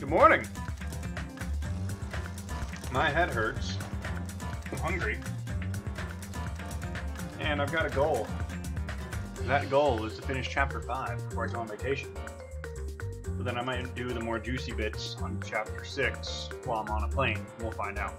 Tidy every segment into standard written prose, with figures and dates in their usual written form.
Good morning. My head hurts. I'm hungry. And I've got a goal. That goal is to finish chapter 5 before I go on vacation. So then I might do the more juicy bits on chapter 6 while I'm on a plane. We'll find out.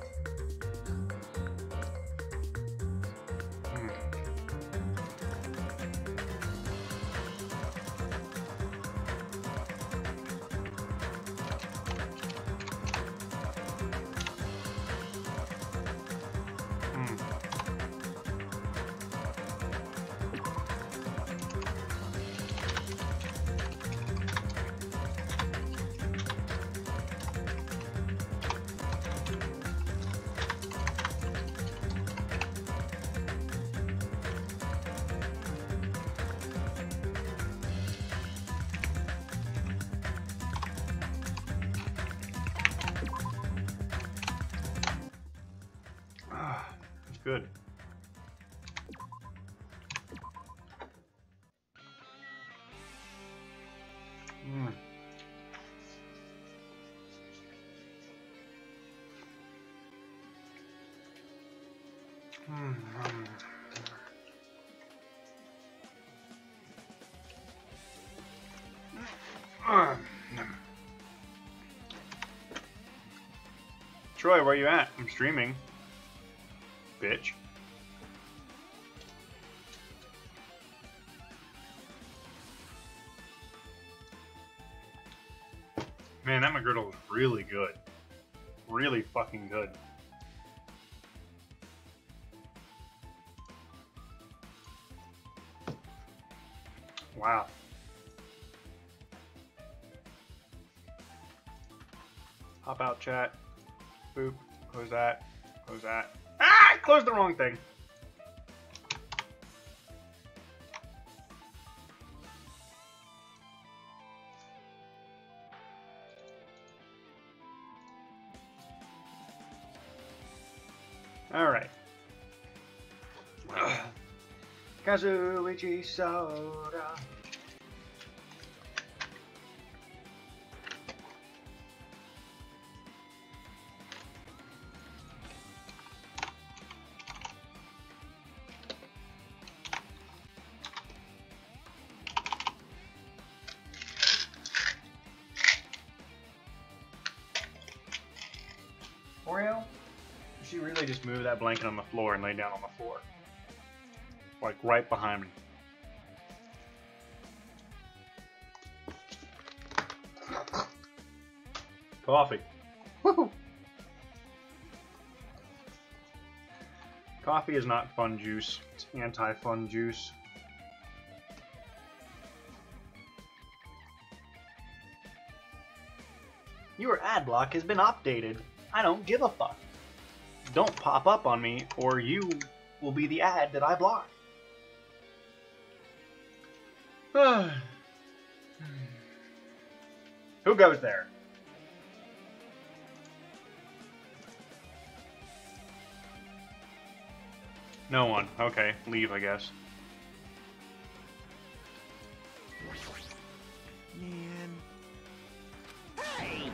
Good. Troy, where you at? I'm streaming. Bitch. Man, that McGriddle is really good. Really fucking good. Wow. Hop out, chat. Boop. Close that. Close that. Ah! I closed the wrong thing. Alright. Kazuichi soda. Oreo? She really just moved that blanket on the floor and lay down on the floor. Like right behind me. Coffee. Woohoo! Coffee is not fun juice. It's anti-fun juice. Your ad block has been updated. I don't give a fuck. Don't pop up on me, or you will be the ad that I block. Who goes there? No one. Okay, leave, I guess. Man. Hey!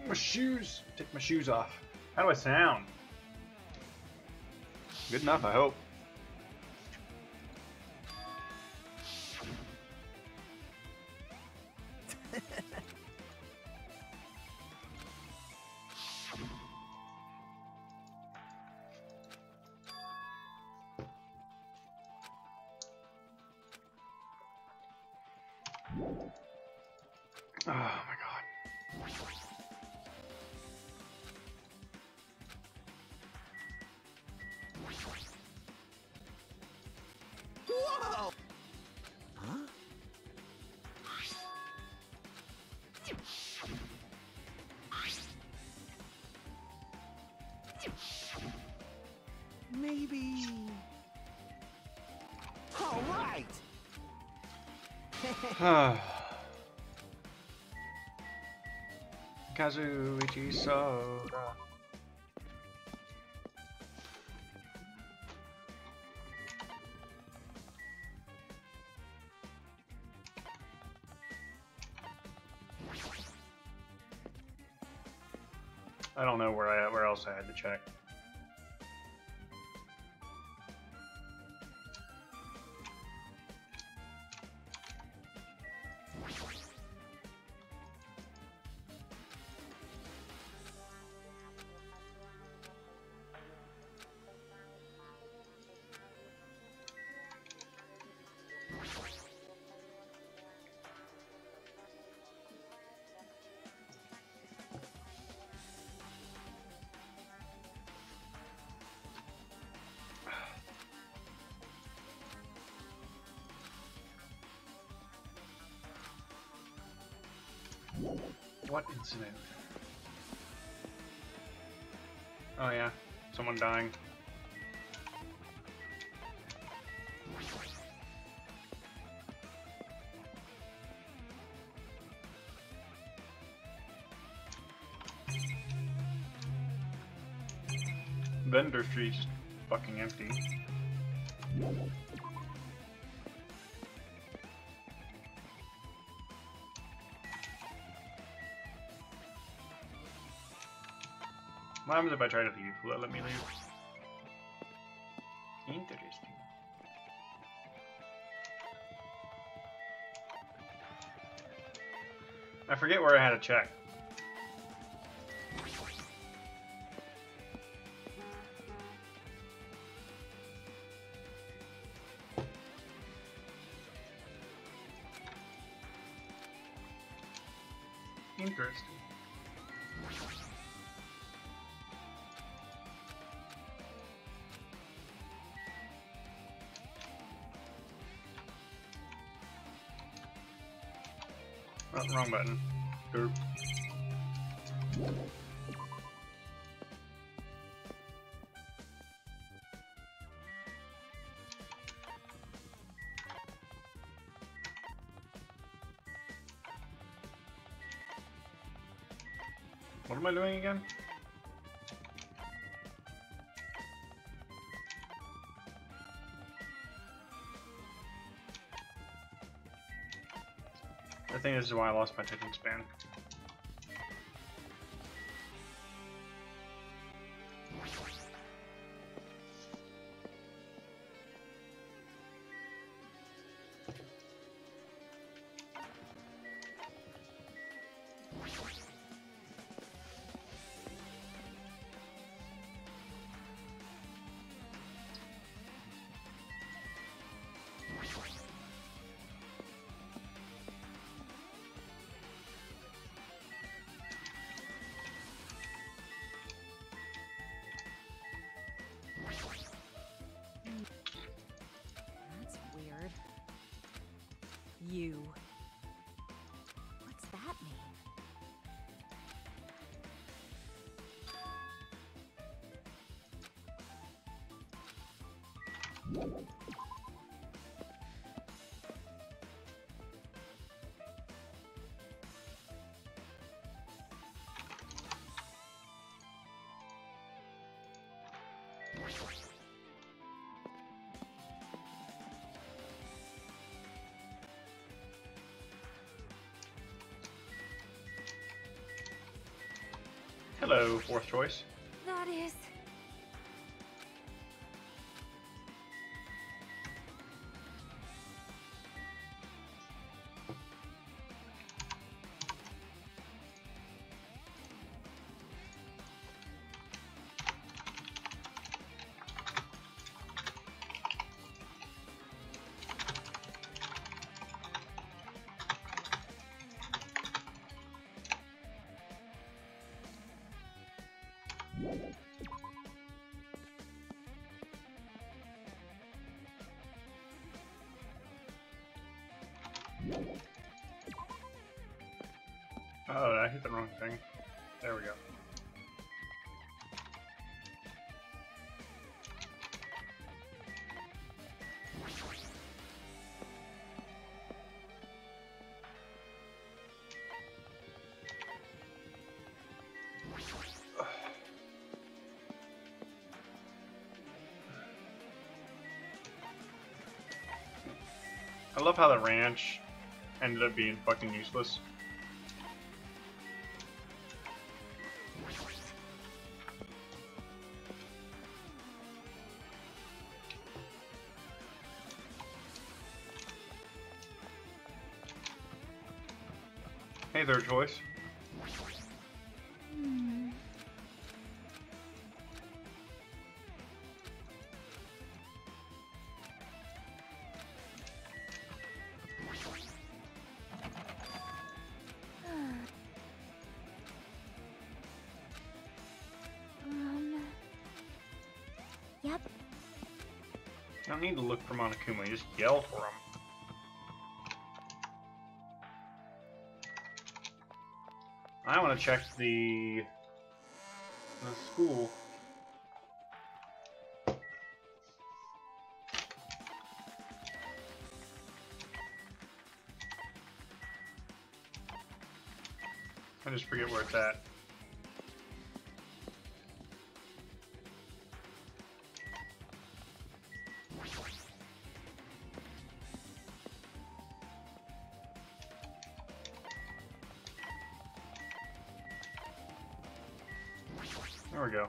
My shoes. Take my shoes off. How do I sound? Good enough, I hope. Oh my god. Whoa! Huh? Maybe. All right. Kazuichi Soda. I don't know where else I had to check. What incident? Oh yeah, someone dying. Vendor Street's fucking empty. What happens if I try to leave? Will it let me leave? Interesting. I forget where I had to check. Interesting. Oh, wrong button. Derp. What am I doing again? I think this is why I lost my attention span. That's weird. You. What's that mean? Hello, fourth choice. That is. Oh, I hit the wrong thing. There we go. love how the ranch ended up being fucking useless. Hey there, Joyce. Yep. You don't need to look for Monokuma, you just yell for him. I want to check the school. I just forget where it's at. There we go.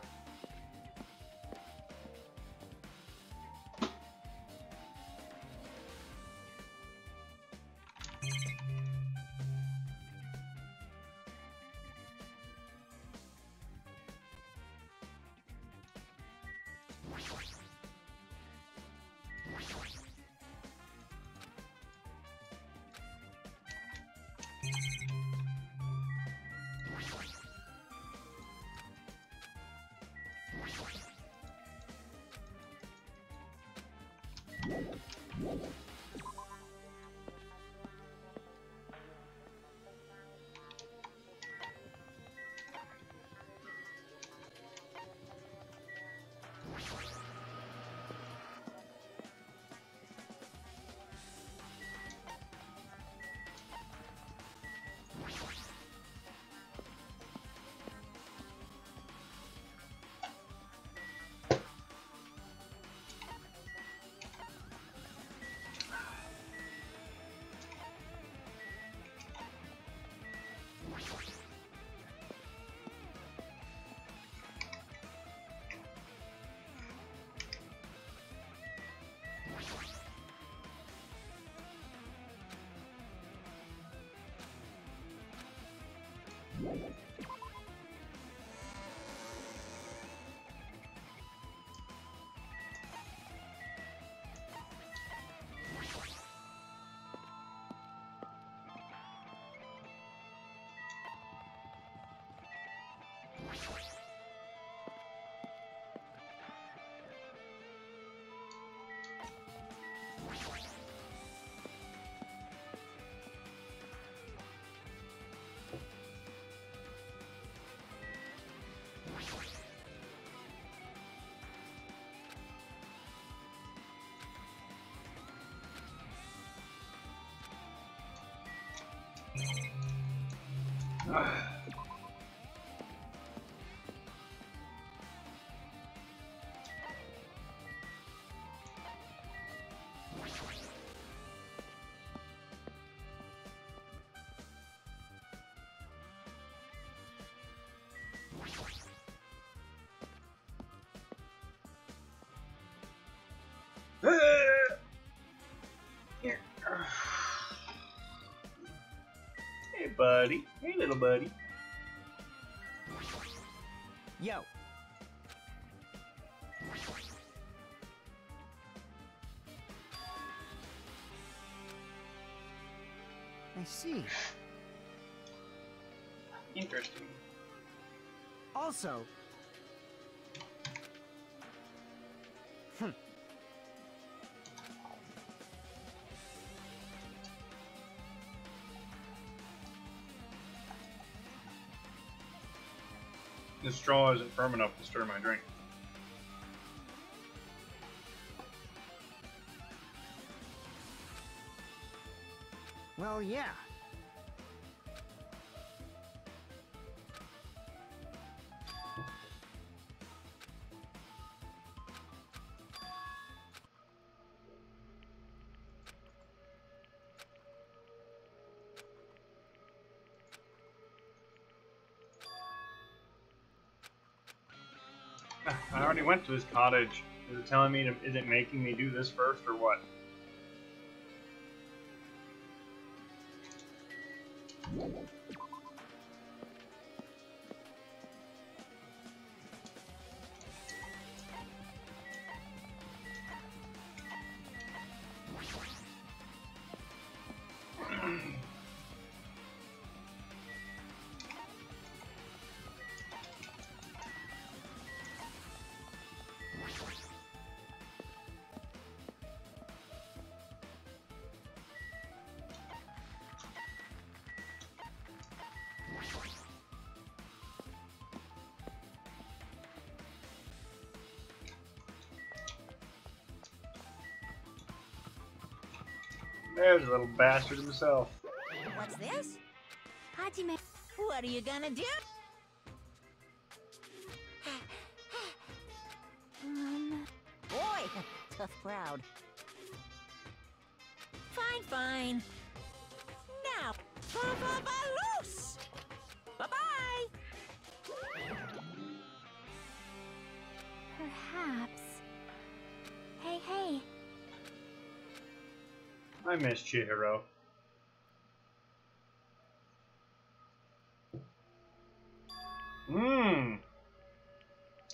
Here. Hey, buddy. Hey, little buddy. Yo. I see. Interesting. Also. The straw isn't firm enough to stir my drink. Well, yeah. already went to this cottage. Is it telling me to, is it making me do this first or what? There's a little bastard himself. What's this? Hajime. What are you gonna do? Boy, tough crowd. Fine, fine. Now, loose. Bye-bye. Perhaps. Hey. I miss Chihiro.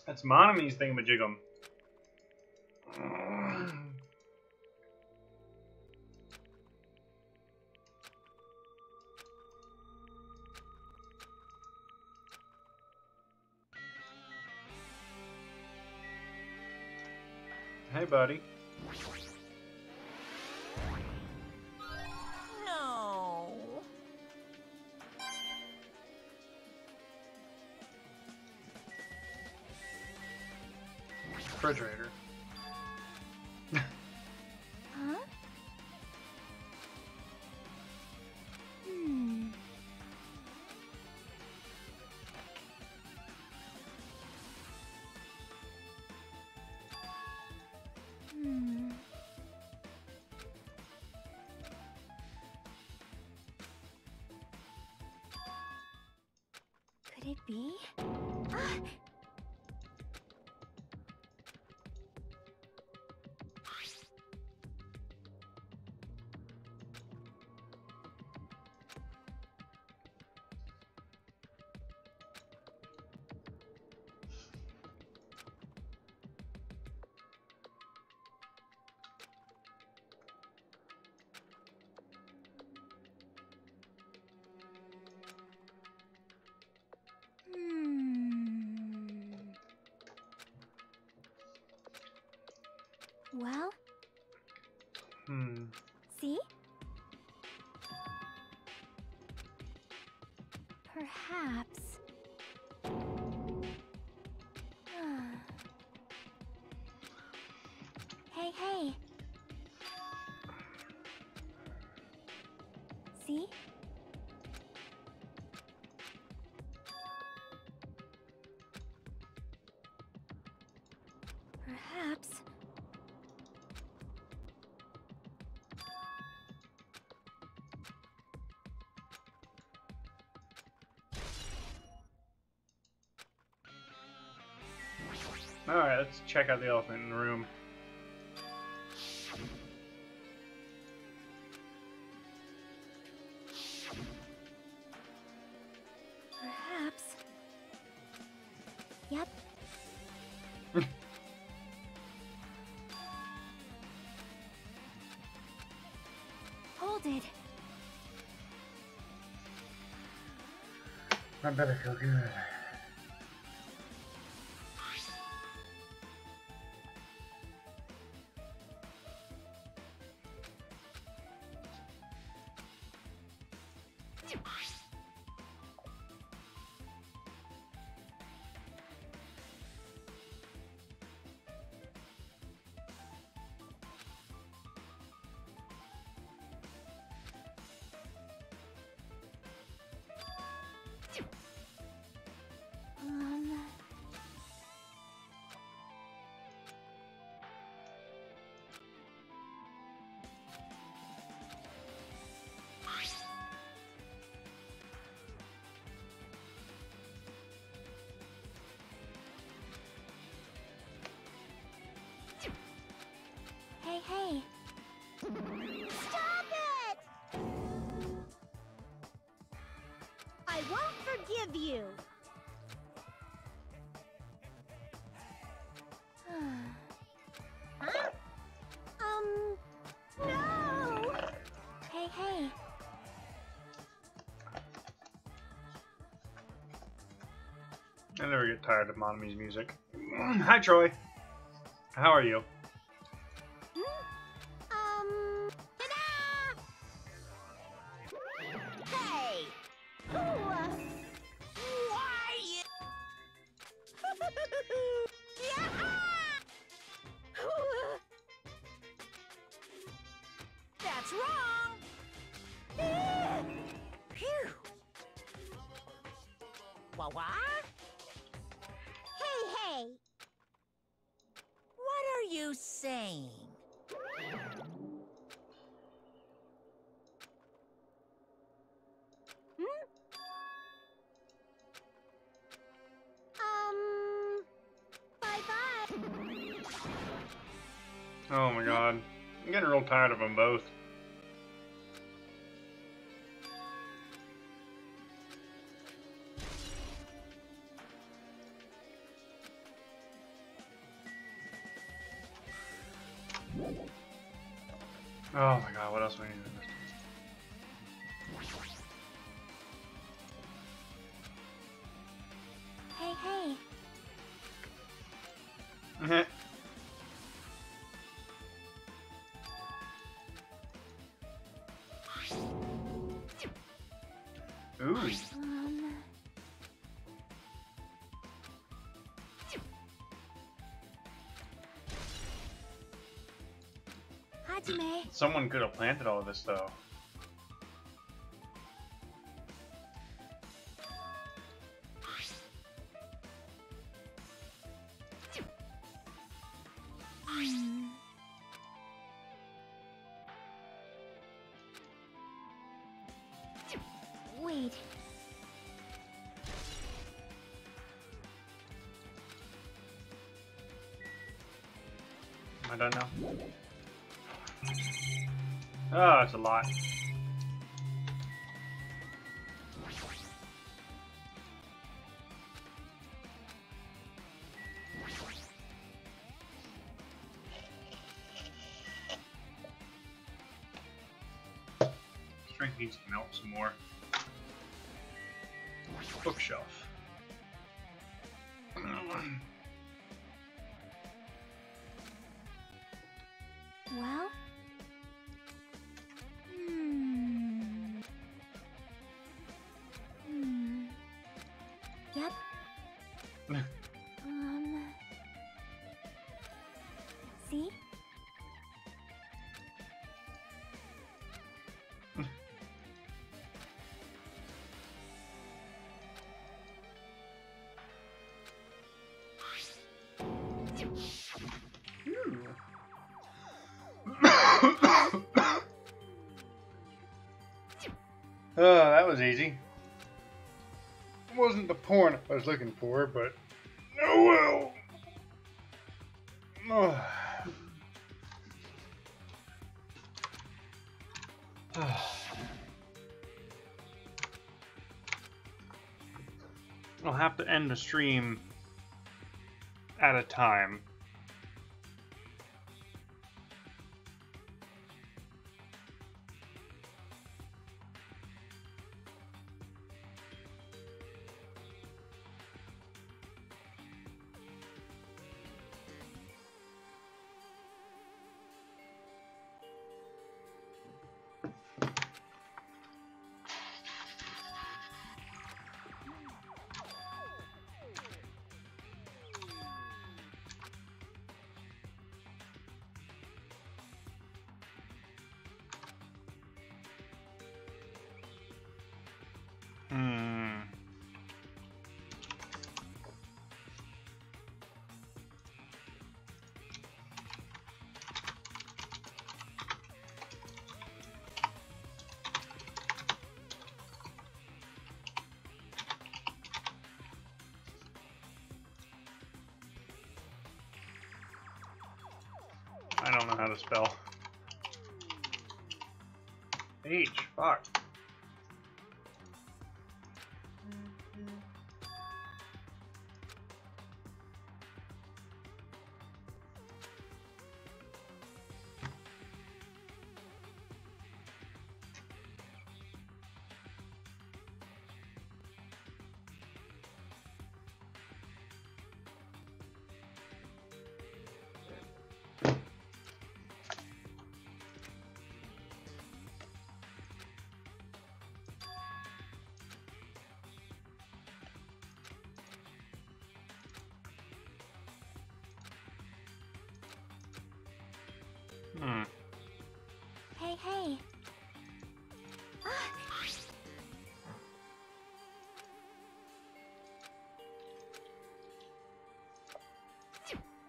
That's Monami's thingamajigum. Hey, buddy. No. Refrigerator. Huh? Could it be? Well? See? Perhaps. Hey. See? Perhaps. Alright, let's check out the elephant in the room. Perhaps. Yep. Hold it. I better feel good. Hey, hey. Stop it! I won't forgive you. Huh? No! Hey, hey. I never get tired of Monomi's music. Hi, Troy. How are you? Ta-da! Hey! Why? That's wrong! Phew! What? Hey, hey! What are you saying? Bye-bye. Oh my god. I'm getting real tired of them both. Oh my god, what else do we need to do? Hey, hey. Ooh. Hajime. Someone could have planted all of this though. Wait. Am I done now? Oh, that's a lot. Strength needs to melt some more. Bookshelf. Well? Yep. See? Oh, that was easy. It wasn't the porn I was looking for, but oh well. I'll have to end the stream at a time. out of spell. H, fuck. Hey, hey.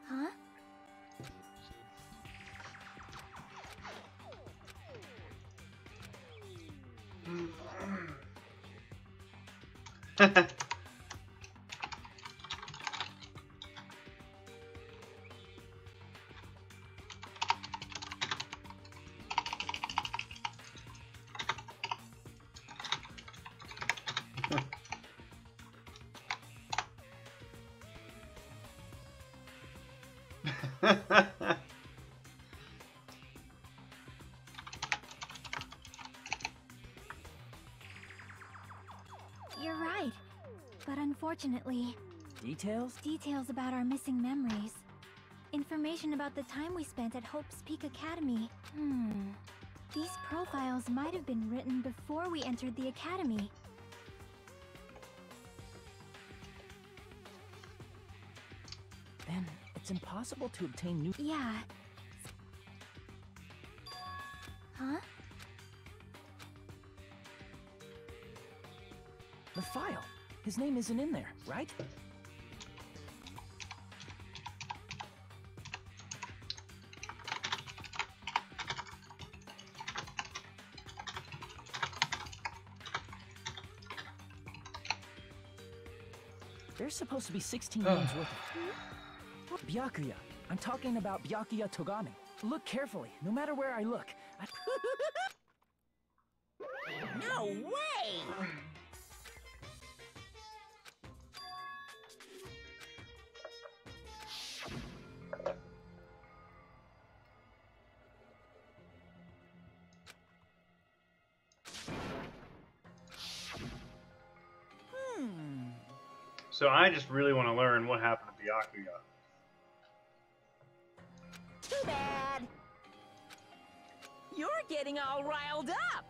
Huh? You're right. But unfortunately, Details? details about our missing memories. Information about the time we spent at Hope's Peak Academy. These profiles might have been written before we entered the academy. Then it's impossible to obtain new... Yeah. Huh? The file. His name isn't in there, right? There's supposed to be 16 names worth of... Byakuya. I'm talking about Byakuya Togame. Look carefully. No matter where I look. No way! So I just really want to learn what happened to Byakuya. Too bad. You're getting all riled up.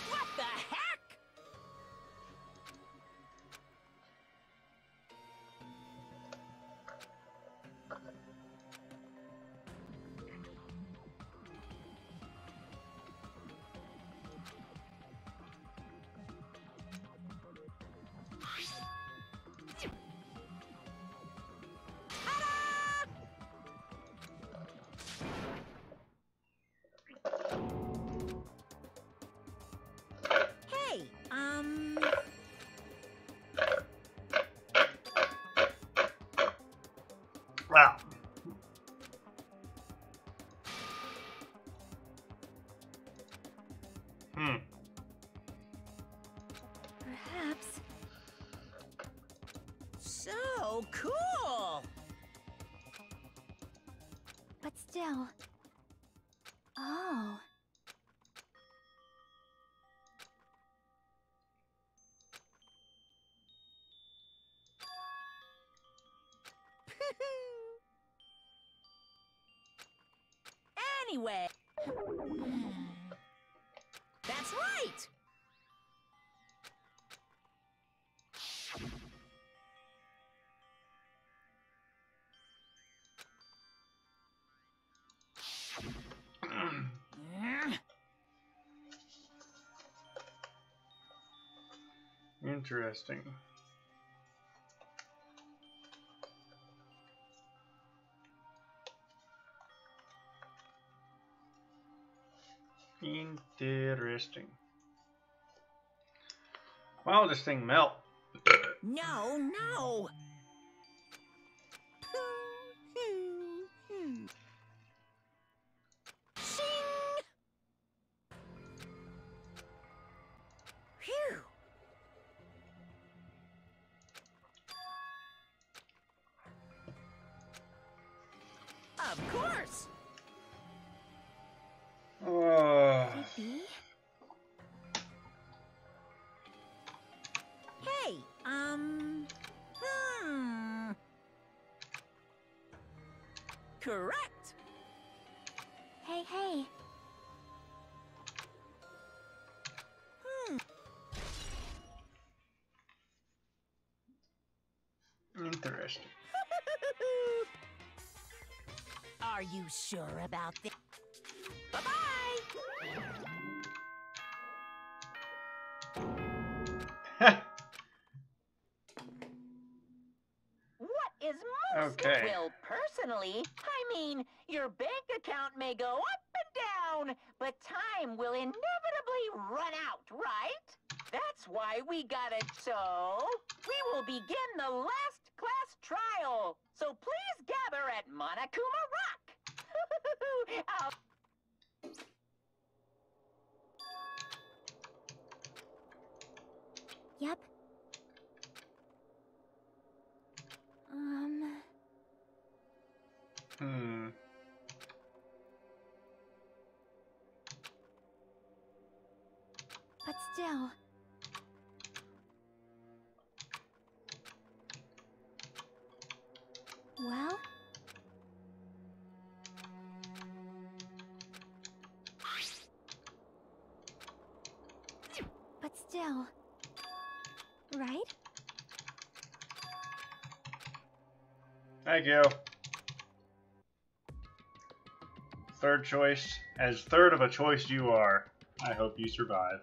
What the heck? Hey, Wow. Perhaps. so cool. But still. Oh. Anyway. That's right. Interesting. Interesting. Why will this thing melt? No, no. Shing! Phew. Of course. Be? Hey, Correct. Hey, hey. Interesting. Are you sure about this? Bye-bye. What is most? Okay. Well, personally, I mean, your bank account may go up and down, but time will inevitably run out, right? That's why we got it. So, we will begin the last class trial. So please gather at Monokuma Rock. I'll Yep. But still. Well? But still. Right? Thank you. Third choice. As third of a choice you are. I hope you survive.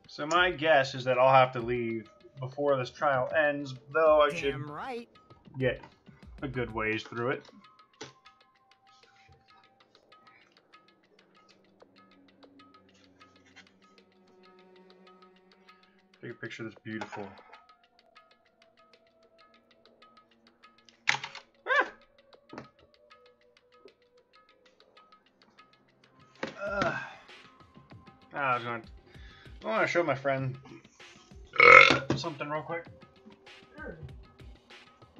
So my guess is that I'll have to leave before this trial ends, though I should Damn right. get a good ways through it. Take a picture of this beautiful. I want to show my friend something real quick. Sure.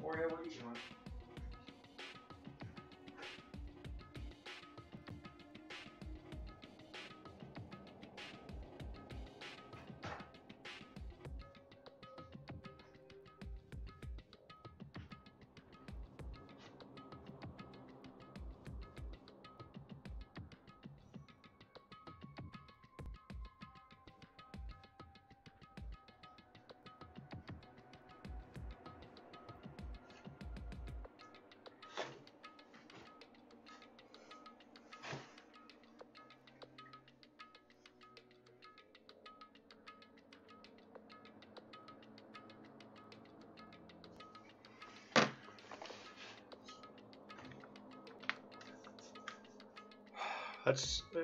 What are you doing?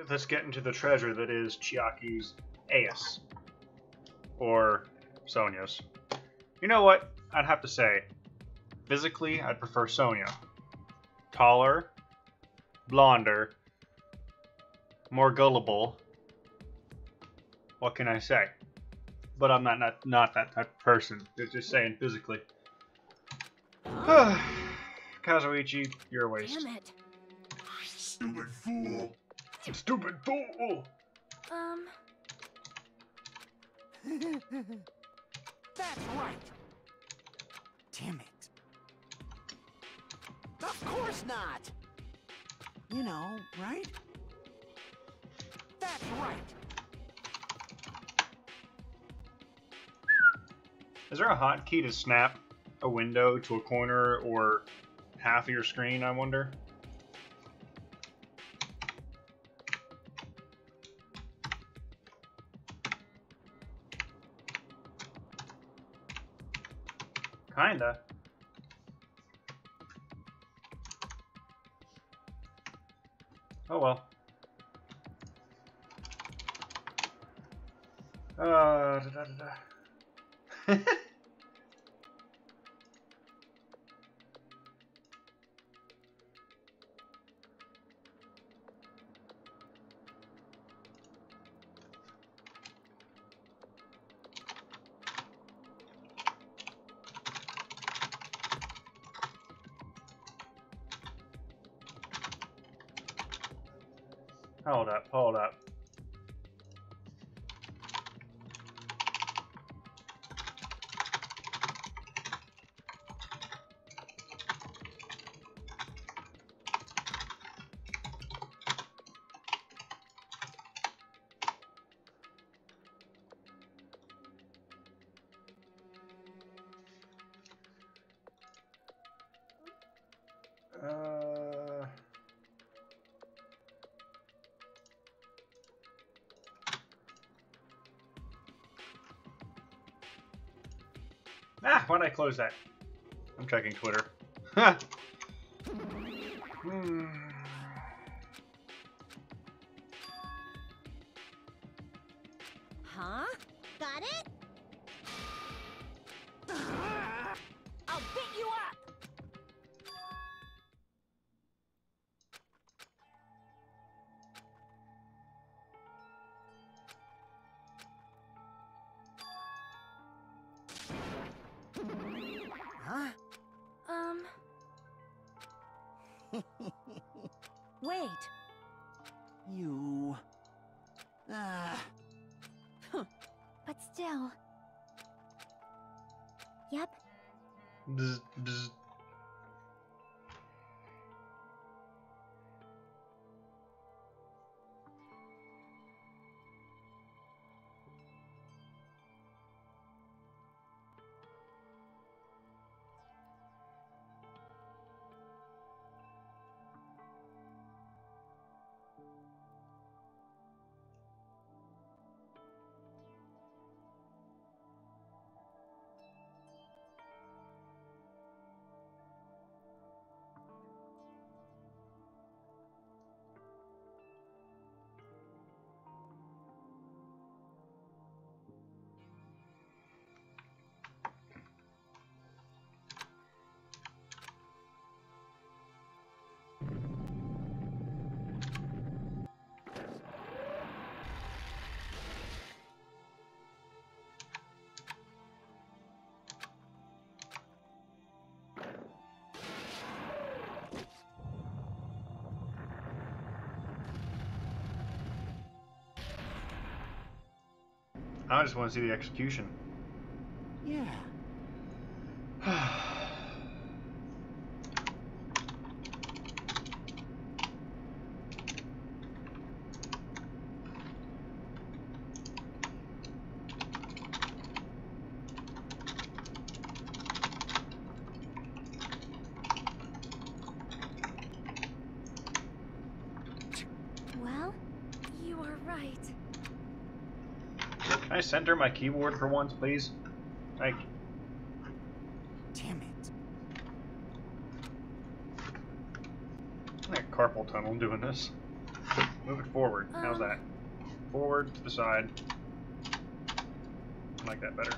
Let's get into the treasure that is Chiaki's ace. Or Sonia's. You know what? I'd have to say, physically, I'd prefer Sonia. Taller, blonder, more gullible. What can I say? But I'm not that type of person. Just saying physically. Kazuichi, you're a waste. Damn it. Stupid fool! Stupid fool! That's right. Damn it. Of course not. You know, right? That's right. Is there a hotkey to snap a window to a corner or half of your screen, I wonder? Kinda. Oh well. Da. Hold up, hold up. Why'd I close that? I'm checking Twitter. Huh? Got it? I'll beat you up! Huh? Wait. You... But still. Yep. Bzz, bzz. I just want to see the execution. Yeah. Well, you are right. Can I center my keyboard for once, please? Like, Damn it. like carpal tunnel doing this. Move it forward. How's that? Forward to the side. I like that better.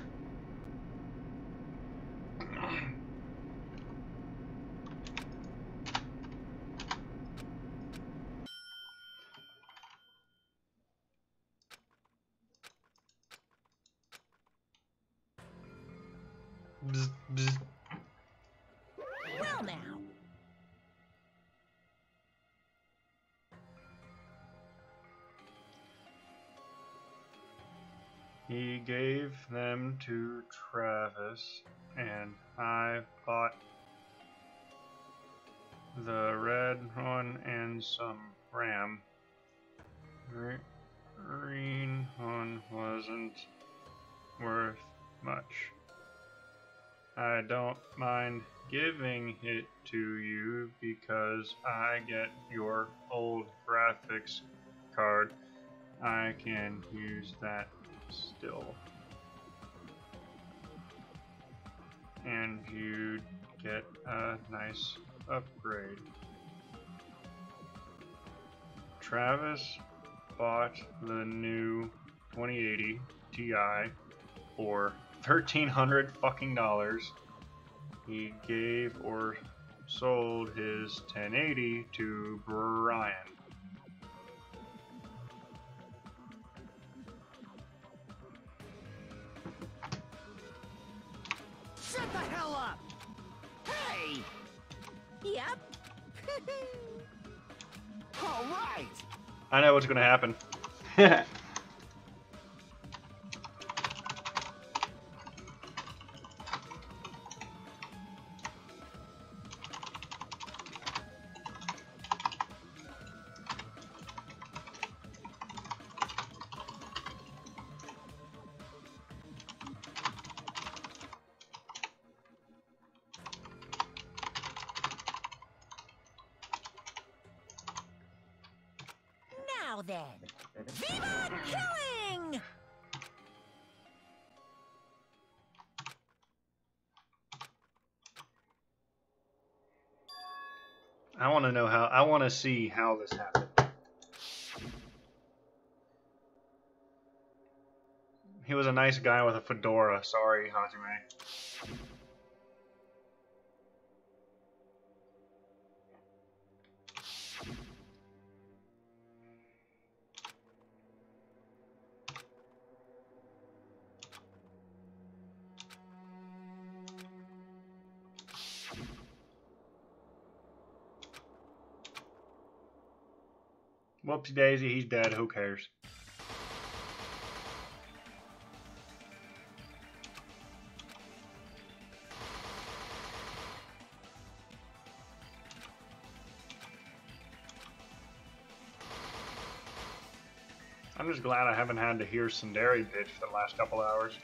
Bzz, bzz. Well now. He gave them to Travis, and I bought the red one and some RAM. Green one wasn't worth much. I don't mind giving it to you because I get your old graphics card. I can use that still. And you'd get a nice upgrade. Travis bought the new 2080 Ti for $1,300 fucking dollars. He gave or sold his 1080 to Brian. Shut the hell up! Hey! Yep. All right. I know what's gonna happen. Now then, Viva killing! I want to know how. I want to see how this happened. He was a nice guy with a fedora. Sorry, Hajime. Whoopsie daisy, he's dead. Who cares? I'm just glad I haven't had to hear Sundari bitch for the last couple hours.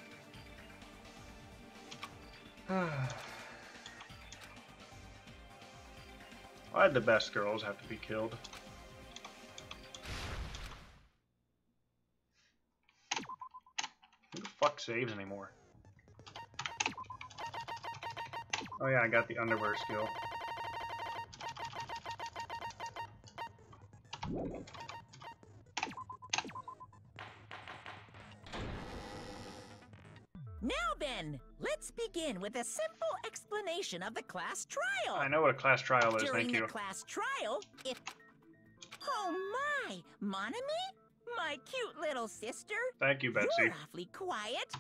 Why'd the best girls have to be killed? Who the fuck saves anymore? Oh yeah, I got the underwear skill. Now then, let's begin with a simple explanation of the class trial. I know what a class trial is, During thank the you. class trial, if... Oh my! Monami? My cute little sister? Thank you, Betsy. You're awfully quiet.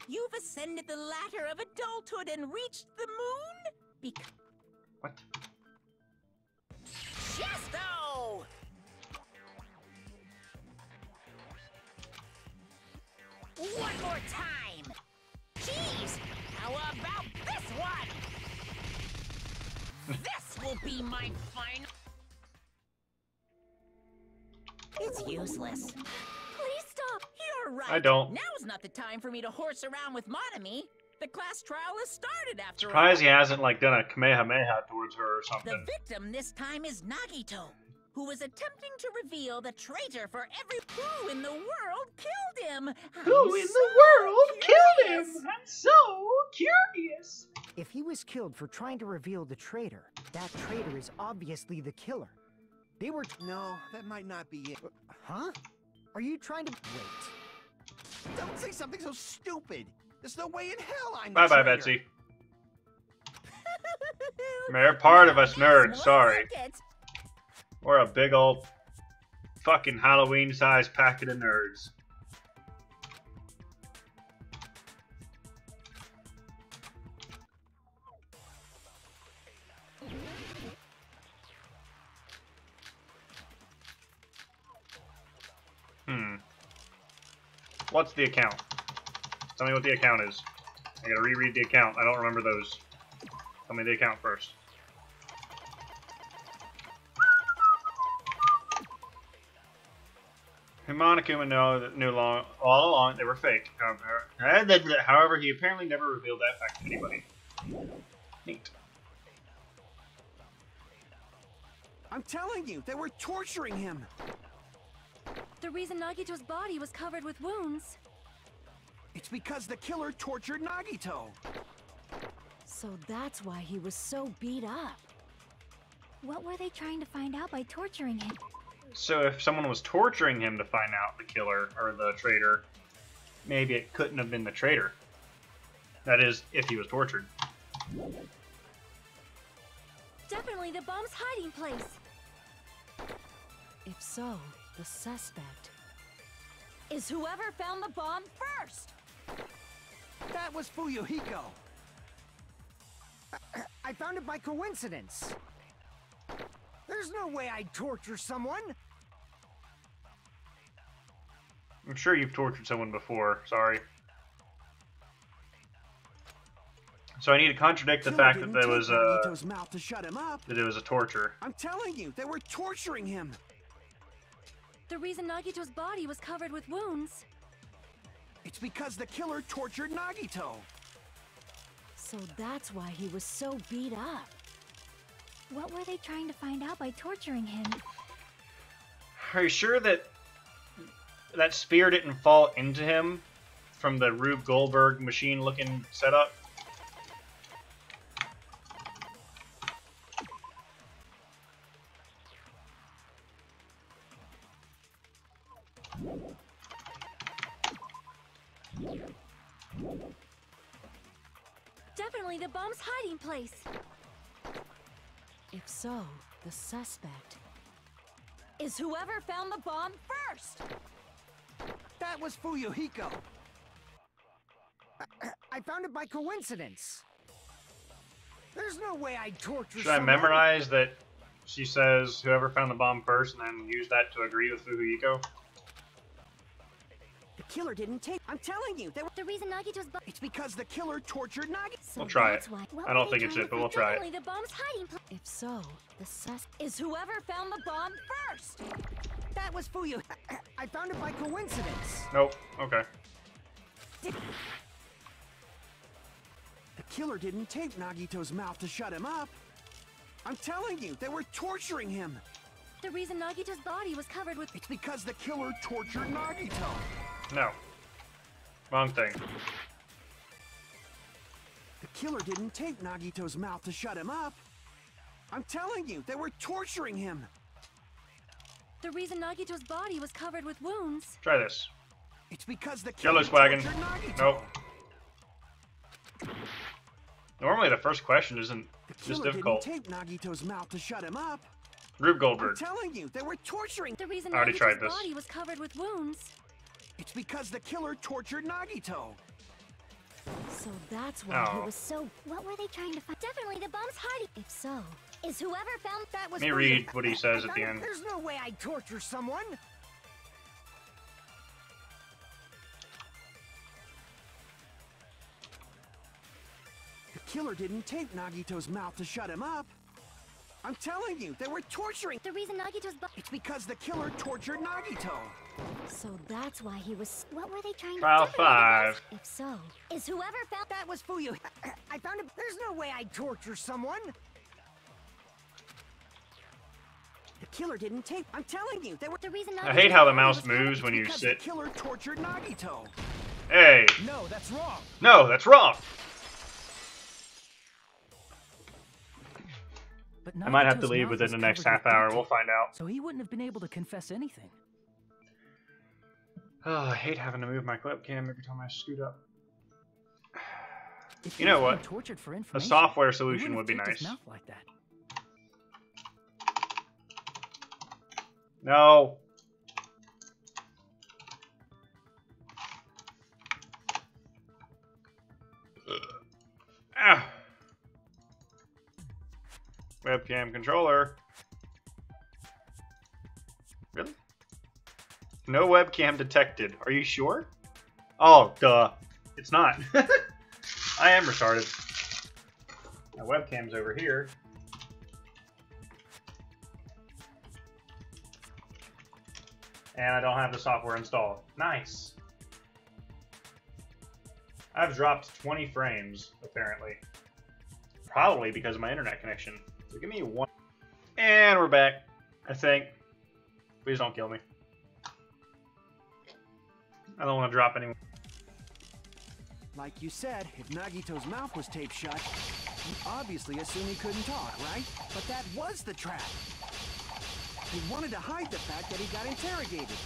You've ascended the ladder of adulthood and reached the moon? Because... What? Chesto! One more time! Jeez! How about this one? This will be my final... It's useless. Please stop. You're right. I don't. Now's not the time for me to horse around with Monami. The class trial has started after all. Surprised he hasn't like done a Kamehameha towards her or The something. victim this time is Nagito, who was attempting to reveal the traitor for every... Who in the world killed him? Curious. I'm so curious. If he was killed for trying to reveal the traitor, that traitor is obviously the killer. They were... No, that might not be it. Huh? Are you trying to... Wait. Don't say something so stupid. There's no way in hell I'm the Bye bye, traitor. Betsy. They're part of us nerds, sorry. More like it. We're a big old fucking Halloween-sized packet of nerds. What's the account? Tell me what the account is. I gotta reread the account. I don't remember those. Tell me the account first. Monica knew all along they were fake. However, he apparently never revealed that fact to anybody. Neat. I'm telling you, they were torturing him. The reason Nagito's body was covered with wounds. It's because the killer tortured Nagito. So that's why he was so beat up. What were they trying to find out by torturing him? So if someone was torturing him to find out the killer or the traitor, maybe it couldn't have been the traitor. That is, if he was tortured. Definitely the bomb's hiding place. If so, the suspect is whoever found the bomb first! That was Fuyuhiko. I found it by coincidence. There's no way I'd torture someone. I'm sure you've tortured someone before. Sorry. So I need to contradict the fact that there was Nagito's mouth to shut him up. that it was a torture. I'm telling you, they were torturing him. The reason Nagito's body was covered with wounds. It's because the killer tortured Nagito. So that's why he was so beat up. What were they trying to find out by torturing him? Are you sure that that spear didn't fall into him from the Rube Goldberg machine-looking setup? Definitely the bomb's hiding place. If so, the suspect is whoever found the bomb first! That was Fuyuhiko. I found it by coincidence. There's no way I'd torture Should I someone. memorize that she says whoever found the bomb first and then use that to agree with Fuyuhiko? The killer didn't take. I'm telling you, they were. The reason Nagito's body. It's because the killer tortured Nagito. So We'll try that's it. why. I don't think it's it, but we'll try it. Definitely the bomb's hiding place. If so, the suspect is whoever found the bomb first! That was Fuyu. I found it by coincidence. Nope. Okay. The killer didn't tape Nagito's mouth to shut him up. I'm telling you, they were torturing him. The reason Nagito's body was covered with. It's because the killer tortured Nagito. No. Wrong thing. The killer didn't tape Nagito's mouth to shut him up. I'm telling you, they were torturing him. The reason Nagito's body was covered with wounds. Try this. It's because the killer Yellow Swaggin. tortured Nagito. Nope. Normally the first question isn't The this killer difficult. didn't tape Nagito's mouth to shut him up. Rube I'm Goldberg. telling you, they were torturing. The reason I already Nagito's tried this. body was covered with wounds. It's because the killer tortured Nagito. So that's why Oh. he was so... What were they trying to find? Definitely the bomb's hiding. If so, Is whoever found That was Let me Fuyu. read what he says I at the found it- end. There's no way I'd torture someone. The killer didn't tape Nagito's mouth to shut him up. I'm telling you, they were torturing. the reason Nagito's body. It's because the killer tortured Nagito. so that's why he was... What were they trying to Trial Definitely the 5. If so, Is whoever found. That was Fuyu. I found it. There's no way I'd torture someone. The killer didn't tape. I'm telling you, they were. The reason I hate how the Nagito's body mouse was covered moves when you because sit. the killer tortured Nagito. Hey! No, that's wrong. No, that's wrong! But I might have to Nagito's leave mouth within was the next covered half with hour. blood, We'll find out. so he wouldn't have been able to confess anything. Oh, I hate having to move my webcam every time I scoot up. If You he know was being what? tortured for A information, software he solution wouldn't would be have taped his nice. mouth like that. No! Ah. Webcam controller. Really? No webcam detected. Are you sure? Oh, duh. It's not. I am retarded. My webcam's over here. And I don't have the software installed. Nice. I've dropped 20 frames, apparently. Probably because of my internet connection. So give me one. And we're back, I think. Please don't kill me. I don't want to drop any. Like you said, if Nagito's mouth was taped shut, you obviously assume he couldn't talk, right? But that was the trap. He wanted to hide the fact that he got interrogated.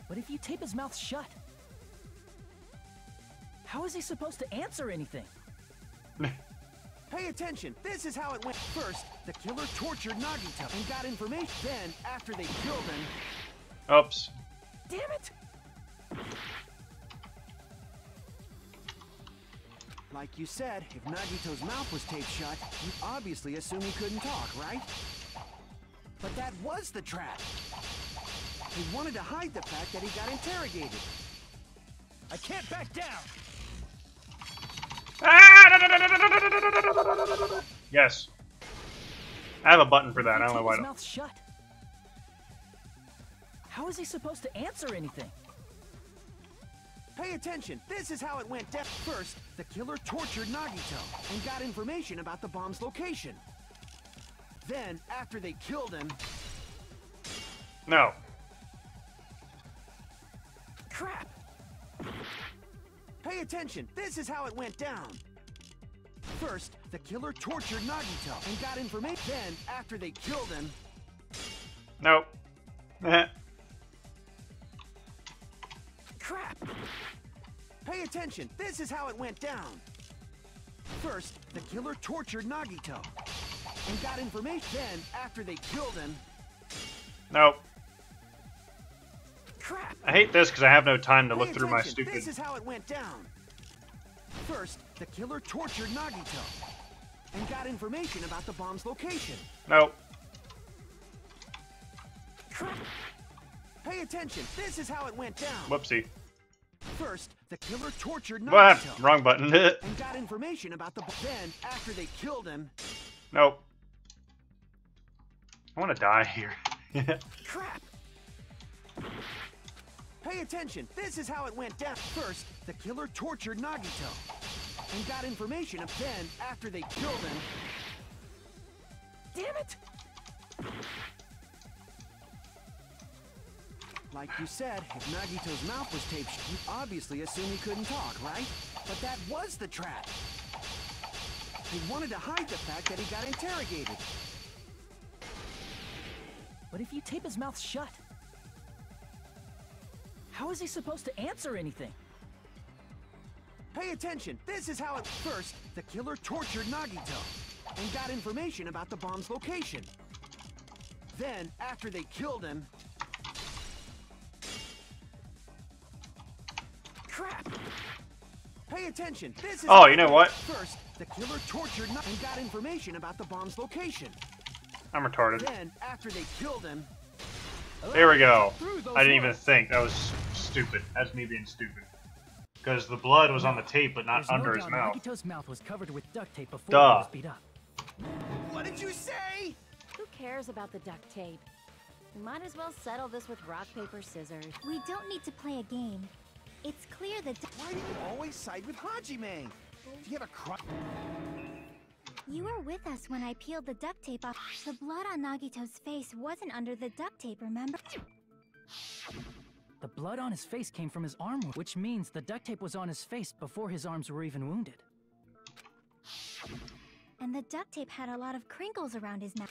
But if you tape his mouth shut, how is he supposed to answer anything? Pay attention. This is how it went. First, the killer tortured Nagito and got information. Then, after they killed him... Oops. Damn it! Like you said, if Nagito's mouth was taped shut, you obviously assume he couldn't talk, right? But that was the trap. He wanted to hide the fact that he got interrogated. I can't back down! Yes. I have a button for that. I don't know why. His mouth shut. How is he supposed to answer anything? Pay attention. This is how it went down. First, the killer tortured Nagito and got information about the bomb's location. Then, after they killed him... No. Crap! Pay attention. This is how it went down. First, the killer tortured Nagito and got information. Then, after they killed him... Nope. Crap! Pay attention. This is how it went down. First, the killer tortured Nagito and got information. Then, after they killed him... Nope. Crap! I hate this because I have no time to Pay look through my attention. stupid... This is how it went down. First, the killer tortured Nagito and got information about the bomb's location. Nope. Crap! Pay attention. This is how it went down. Whoopsie. First, the killer tortured What? Nagito Wrong button. and got information about the... Then, after they killed him... Nope. I want to die here. Crap! Pay attention. This is how it went down. First, the killer tortured Nagito and got information. Then, after they killed him... Damn it! Like you said, if Nagito's mouth was taped, you obviously assume he couldn't talk, right? But that was the trap. He wanted to hide the fact that he got interrogated. But if you tape his mouth shut, how is he supposed to answer anything? Pay attention. This is how it... First, the killer tortured Nagito and got information about the bomb's location. Then, after they killed him... Crap! Pay attention. This is... Oh, you know what? First, the killer tortured Nagito and got information about the bomb's location. I'm retarded. Then, after they killed him... There we go. I didn't even think. That was stupid. That's me being stupid. Because the blood was on the tape, but not There's under no his doubt mouth. Nagito's mouth was covered with duct tape before Duh. he was beat up. What did you say? Who cares about the duct tape? We might as well settle this with rock, paper, scissors. We don't need to play a game. It's clear that Why do you always side with Hajime? Do you have a crush? you were with us when I peeled the duct tape off. The blood on Nagito's face wasn't under the duct tape, remember? The blood on his face came from his arm, which means the duct tape was on his face before his arms were even wounded. And the duct tape had a lot of crinkles around his mouth.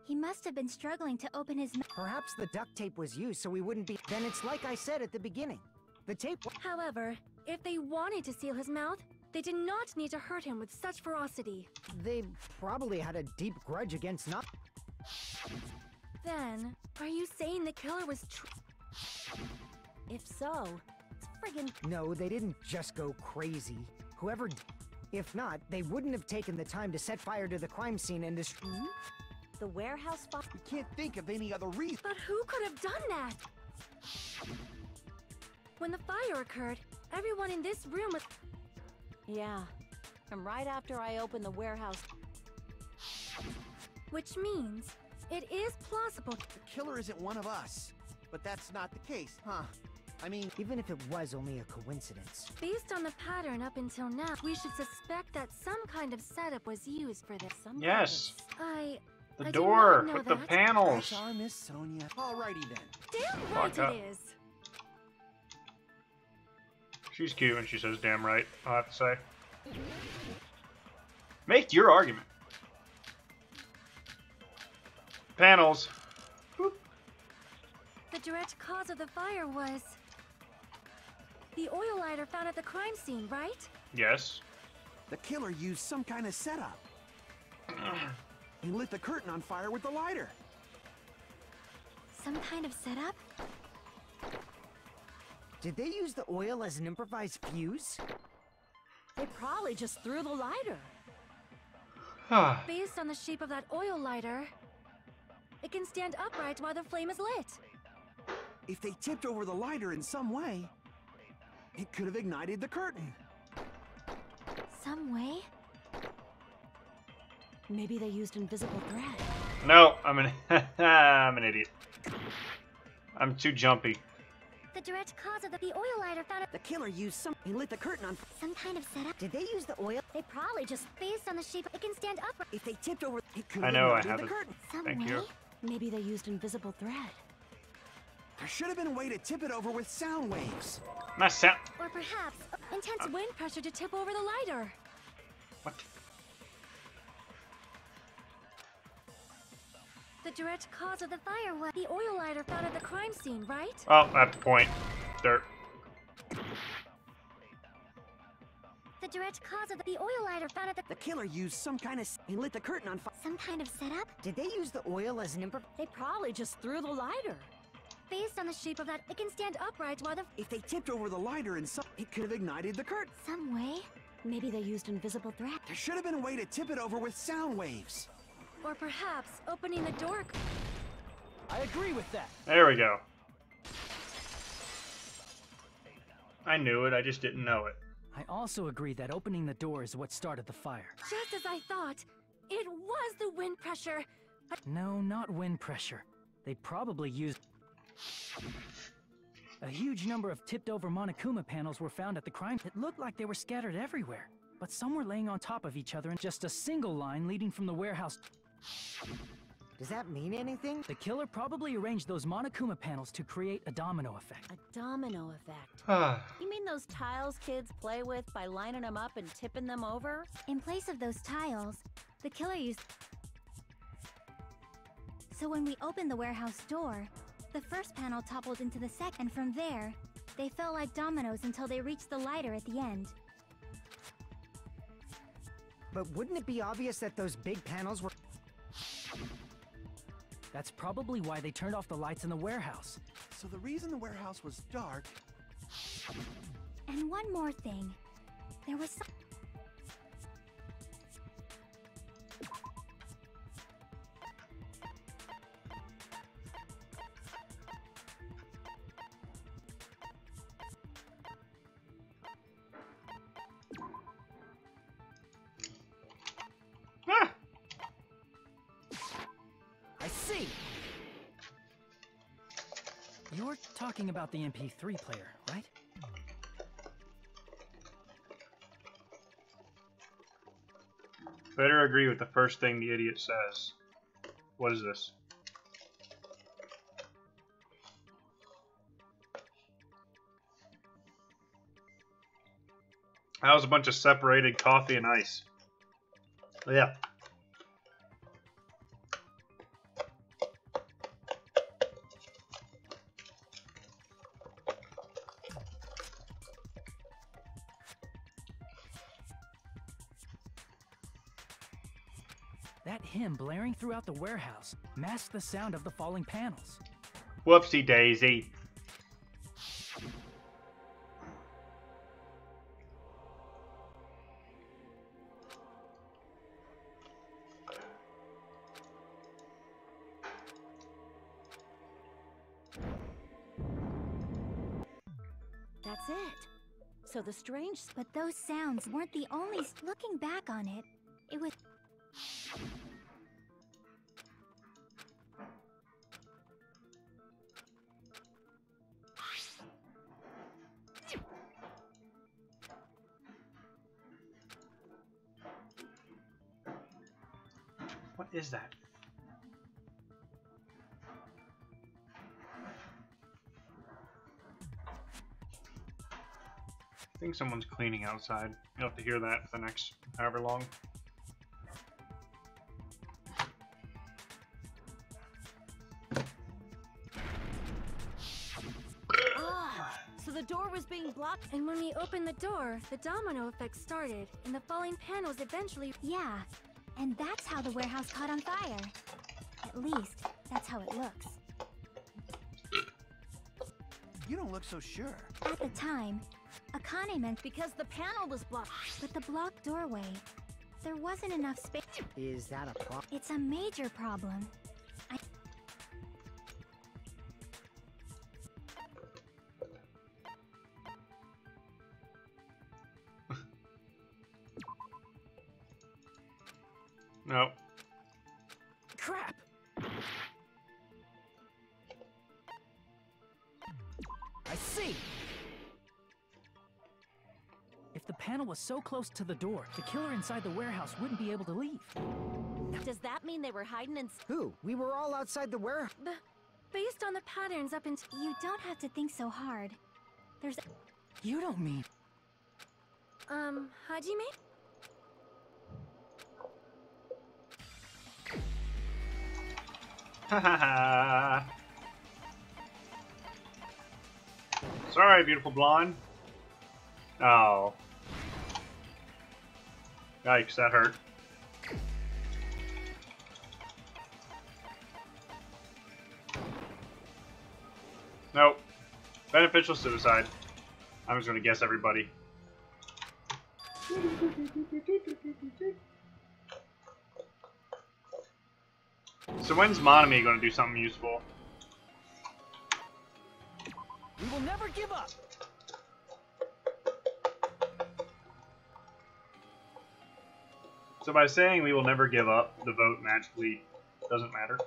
He must have been struggling to open his mouth. Perhaps the duct tape was used so we wouldn't be... Then it's like I said at the beginning. The tape... However, if they wanted to seal his mouth, they did not need to hurt him with such ferocity. They probably had a deep grudge against not... Then, are you saying the killer was If so, it's friggin' No, they didn't just go crazy. Whoever... If not, they wouldn't have taken the time to set fire to the crime scene and destroy... the warehouse fire. We can't think of any other reason. But who could have done that? When the fire occurred, everyone in this room was... Yeah, and right after I opened the warehouse. Which means, it is plausible. The killer isn't one of us. But that's not the case, huh? I mean... Even if it was only a coincidence. Based on the pattern up until now, we should suspect that some kind of setup was used for this. Some Yes. I The did door not know with the that. panels. That's our Miss Sonia. Alrighty then. Damn Fuck right up. it is. She's cute when she says damn right, I'll have to say. Make your argument. Panels. The direct cause of the fire was the oil lighter found at the crime scene, right? Yes. The killer used some kind of setup. He lit the curtain on fire with the lighter. Some kind of setup? Did they use the oil as an improvised fuse? They probably just threw the lighter. Based on the shape of that oil lighter, it can stand upright while the flame is lit. If they tipped over the lighter in some way, it could have ignited the curtain. Some way? Maybe they used invisible thread. No, I'm an idiot. I'm too jumpy. The direct cause of the oil lighter found at The killer used he lit the curtain on. some kind of setup. Did they use the oil? They probably just based on the shape. It can stand upright. If they tipped over, it could I have know I ignited have the it. curtain. Some Thank way? you. Maybe they used invisible thread. There should have been a way to tip it over with sound waves. My sound. Or perhaps intense wind pressure to tip over the lighter. What? The direct cause of the fire was the oil lighter found at the crime scene, right? Oh, I have to point. Dirt. The direct cause of the oil lighter found at The killer used some kind of. He lit the curtain on fire. some kind of setup. Did they use the oil as an improvised? They probably just threw the lighter. Based on the shape of that, it can stand upright while the If they tipped over the lighter in some, it could have ignited the curtain. Some way? Maybe they used invisible thread. There should have been a way to tip it over with sound waves. or perhaps opening the door. I agree with that. There we go. I knew it, I just didn't know it. I also agree that opening the door is what started the fire. Just as I thought, it was the wind pressure. No, not wind pressure. They probably used... A huge number of tipped-over Monokuma panels were found at the crime. It looked like they were scattered everywhere, but some were laying on top of each other in just a single line leading from the warehouse. Does that mean anything? The killer probably arranged those Monokuma panels to create a domino effect. A domino effect. You mean those tiles kids play with by lining them up and tipping them over? In place of those tiles, the killer used... So when we opened the warehouse door, the first panel toppled into the second, and from there, they fell like dominoes until they reached the lighter at the end. But wouldn't it be obvious that those big panels were... That's probably why they turned off the lights in the warehouse. So the reason the warehouse was dark. And one more thing. There was some... Ah! I see! You're talking about the MP3 player, right? Better agree with the first thing the idiot says. What is this? That was a bunch of separated coffee and ice. Oh, yeah. That hymn blaring throughout the warehouse masked the sound of the falling panels. Whoopsie daisy. That's it. So the strange... But those sounds weren't the only... Looking back on it, it was... What is that? I think someone's cleaning outside. You'll have to hear that for the next however long. the door was being blocked. And when we opened the door, the domino effect started, and the falling panels eventually... Yeah, and that's how the warehouse caught on fire. At least, that's how it looks. You don't look so sure. At the time, Akane meant Because the panel was blocked. with the blocked doorway, there wasn't enough space. Is that a problem? It's a major problem. Nope. Crap! I see! If the panel was so close to the door, the killer inside the warehouse wouldn't be able to leave. Does that mean they were hiding in... Who? We were all outside the warehouse. Based on the patterns up in... You don't have to think so hard. There's... You don't mean... Hajime? Ha ha ha. Sorry, beautiful blonde. Oh. Yikes, that hurt. Nope. Beneficial suicide. I'm just gonna guess everybody. So when's Monami gonna do something useful? We will never give up! So by saying we will never give up, the vote magically doesn't matter.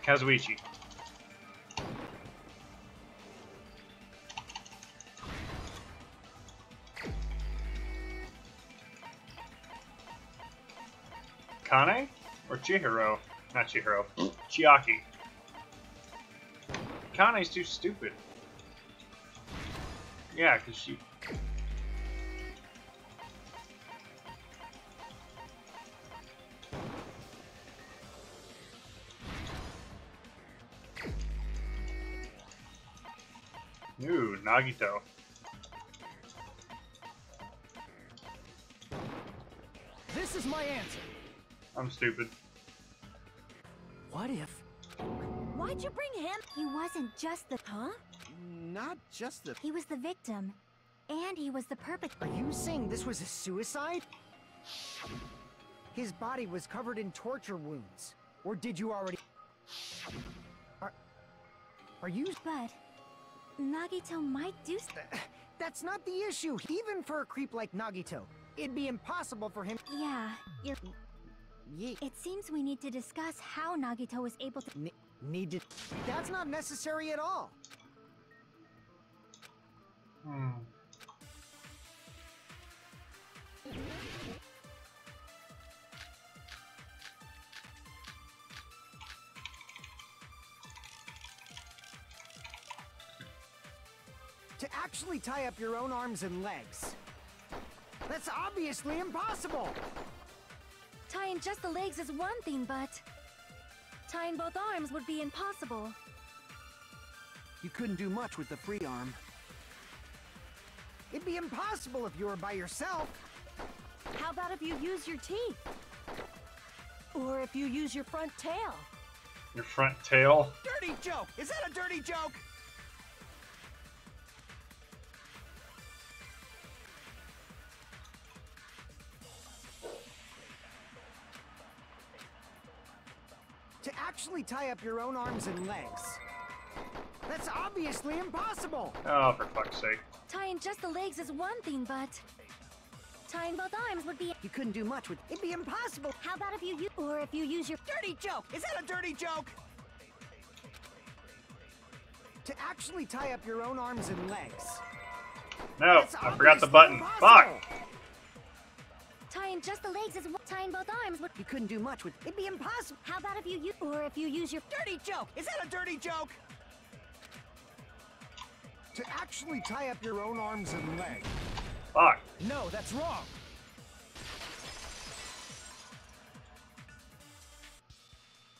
Kazuichi. Kane? Or Chihiro? Not Chihiro. Chiaki. Kane's too stupid. Yeah, because she... Ooh, Nagito. This is my answer. I'm stupid. What if... Why'd you bring him? He wasn't just the... Huh? Not just the... He was the victim. And he was the perpetrator. Are you saying this was a suicide? His body was covered in torture wounds. Or did you already... Are you... But... Nagito might do... That's not the issue. Even for a creep like Nagito, it'd be impossible for him... Yeah, you're... Ye... It seems we need to discuss how Nagito was able to... Need to... That's not necessary at all. To actually tie up your own arms and legs. That's obviously impossible! Tying just the legs is one thing, but... tying both arms would be impossible. You couldn't do much with the free arm. It'd be impossible if you were by yourself. How about if you use your teeth? Or if you use your front tail? Your front tail? Dirty joke! Is that a dirty joke? To actually tie up your own arms and legs. That's obviously impossible! Oh, for fuck's sake. Tying just the legs is one thing, but... tying both arms would be... You couldn't do much with... It'd be impossible! How about if you use... Or if you use your... Dirty joke! Is that a dirty joke? To actually tie up your own arms and legs. No, That's I forgot the obviously button. impossible. Fuck! Tying just the legs is one. Tying both arms would. You couldn't do much with. It'd be impossible. How about if you use, or if you use your Dirty joke! Is that a dirty joke? To actually tie up your own arms and legs. Fuck. No, that's wrong.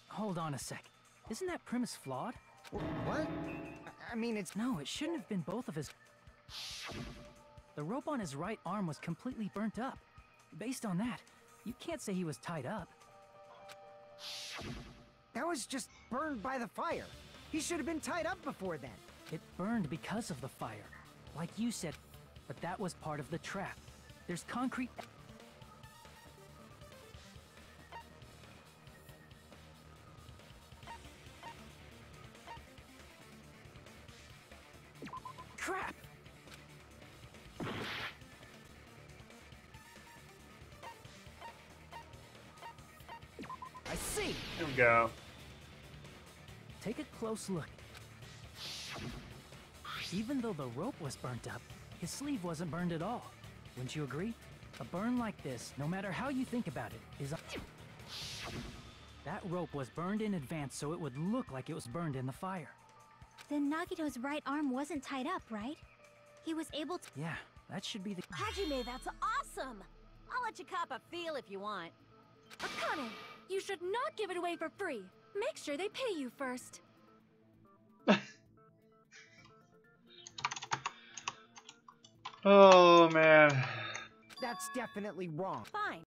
Hold on a sec. Isn't that premise flawed? What? I mean, it's. No, it shouldn't have been both of his. The rope on his right arm was completely burnt up. Based on that, you can't say he was tied up. That was just burned by the fire. He should have been tied up before then. It burned because of the fire. Like you said, but that was part of the trap. There's concrete. Crap! I see! Here we go. Take a close look. Even though the rope was burnt up, his sleeve wasn't burned at all. Wouldn't you agree? A burn like this, no matter how you think about it, is that rope was burned in advance so it would look like it was burned in the fire. Then Nagito's right arm wasn't tied up, right? He was able to. Yeah, that should be the. Hajime, that's awesome! I'll let you cop a feel if you want. Akane, you should not give it away for free. Make sure they pay you first. Oh man. That's definitely wrong. Fine.